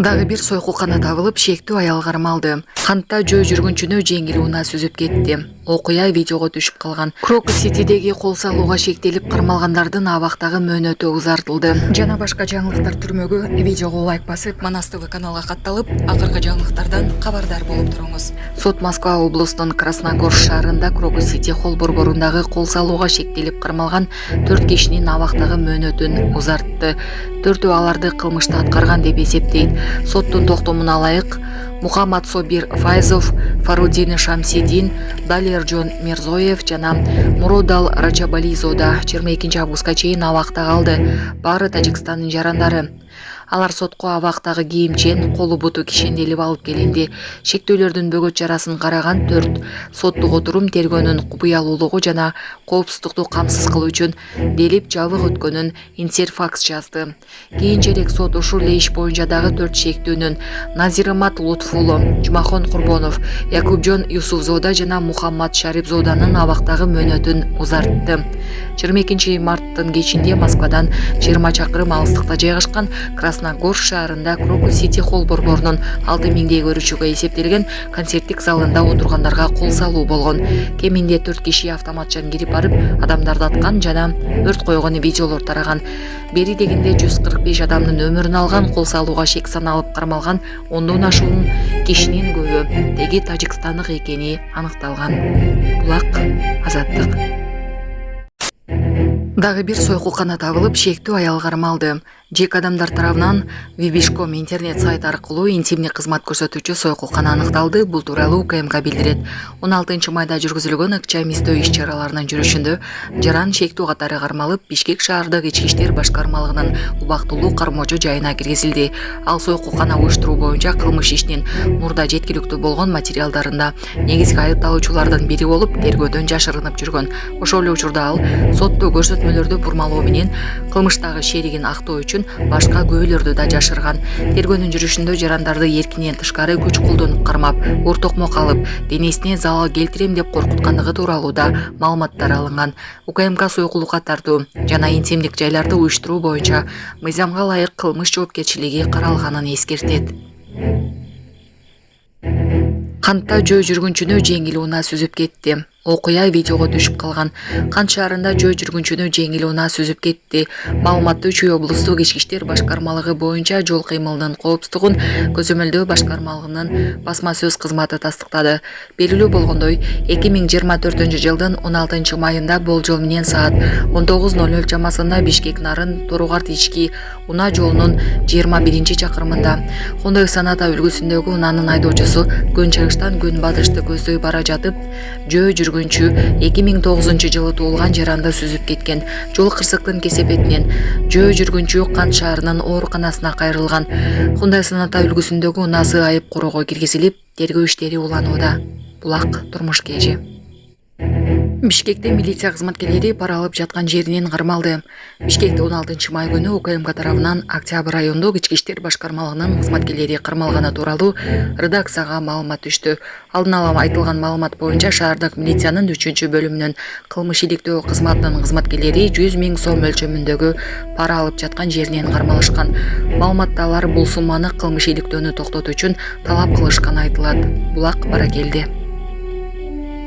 Дагы бир сойкулкана табылып, шектүү аял кармалды. Кантта жөө жүргүнчүнү жеңил унаа сүзүп кетти. Окуя видеого түшүп калган. Крокус-Ситидеги кол салууга шектелип кармалгандардын абактагы мөөнөтү узартылды. Жана башка жаңылыктар түрмөгү видеого лайк басып, Манас ТВ каналга катталып, акыркы жаңылыктардан кабардар болуп туруңуз. Сот Москва облусунун Красногорск шаарында Крокус-Сити холл борборундагы кол салууга шектелип кармалган 4 кишинин абактагы мөөнөтүн узартты. Төртөө аларды кылмышты аткарган деп эсептейт. Соттун токтомуна ылайык Мухаммад Собир Файзов, Фарудин Шамсидин, Далерджон Мирзоев жана Муродал Рачабализода 22 августка чейин абакта калды. Баары Тажикстандын жарандары. Алар сотко абактагы кийимчен, колу буту кишенделип алып келинди. Шектүүлөрдүн бөгөт жарасын караган 4 соттук отурум тергөөнүн купуялуулугу жана коопсуздукту камсыз кылуу үчүн делип жабык өткөнүн Интерфакс жазды. Кийинчерээк сот ушул иш боюнча дагы 4 шектүүнүн Назирамат Лутфулу, Жумахон Курбонов, Якубжон Юсуфзода жана Мухаммад Шарипзоданын абактагы мөөнөтүн узартты. 22 марттын кечинде Москвадан 20 чакырым алыстыкта жайгашкан Красногорск шаарында Крокус-Сити холл борборунун 6000 көрүүчүгө эсептелген концерттик залында отургандарга кол салуу болгон. Кеминде 4 киши автоматчан кирип барып, адамдарды аткан жана өрт койгон видеолор тараган. Бери дегенде 145 адамдын өмүрүн алган кол салууга шек саналып кармалган 10дон ашуун кишинин көбү теги тажикстандык экени аныкталган. Булак Азаттык. Дагы бир сойкулкана табылып, шектүү аял кармалды. Жеке адамдар тарабынан Вибишком интернет сайт аркылуу интимдик кызмат көрсөтүүчү сойкулкана аныкталды. Бул тууралуу УКМК билдирет. 16 майда жүргүзүлгөн ыкча эмизтөө иш-чараларынын жүрүшүндө жаран шектүү катары кармалып, Бишкек шаардык ички иштер башкармалыгынын убактылуу кармоочу жайына киргизилди. Ал сойкулкана уюштуруу боюнча кылмыш ишинин мурда жеткиликтүү болгон материалдарында негизги айыпталуучулардын бири болуп, тергөөдөн жашырынып жүргөн. Ошол эле учурда ал соттоо көрсөтмөлөрдү бурмалоо менен кылмыштагы шеригин актоо үчүн башка күбөлөрдү да жашырган. Тергөөнүн жүрүшүндө жарандарды эркинен тышкары күч колдонуп кармап, оор токмок алып, денесине залал келтирем деп коркуткандыгы тууралуу да маалыматтар алынган. УКМК сойкулукка тартуу жана интимдик жайларды уюштуруу боюнча мыйзамга ылайык кылмыш жоопкерчилиги каралганын эскертет. Кантта жөө жүргүнчүнү жеңил унаа сүзүп кетти. Окуя видеого түшүп калган. Кант шаарында жөө жүргүнчүнү жеңил унаа сүзүп кетти. Маалыматты Чүй облустук ички иштер башкармалыгы боюнча жол кыймылынын коопсуздугун көзөмөлдөө башкармалыгынын басма сөз кызматы тастыктады. Белгилүү болгондой, 2024 жылдын 16 майында болжол менен саат 19:00 чамасында Бишкек Нарын Торугарт ички унаа жолунун 21 чакырымында Хондой Саната үлгүсүндөгү унаанын айдоочусу көн чыгыштан көн батышты көздөй бара жатып, жөө жүргүнчү 2009 жылы туулган жаранды сүзүп кеткен. Жол кырсыктын кесепетинен жөө жүргүнчү Кант шаарынын ооруканасына кайрылган. Хондой Саната үлгүсүндөгү унаасы айып короого киргизилип, тергөө иштери уланууда. Булак турмуш кежи. Бишкекте милиция кызматкерлери пара алып жаткан жеринен кармалды. Бишкекте 16 май күнү УКМК тарабынан Октябрь райондук ички иштер башкармалыгынын кызматкерлери кармалганы тууралуу редакцияга маалымат түштү. Алдын ала айтылган маалымат боюнча шаардык милициянын 3-бөлүмүнүн кылмыш иликтөө кызматынын кызматкерлери 100 000 сом мөлчөмүндөгү пара алып жаткан жеринен кармалышкан. Маалыматта алар бул сумманы кылмыш иликтөөнү токтотуу үчүн талап кылышканы айтылат. Булак Баракелди.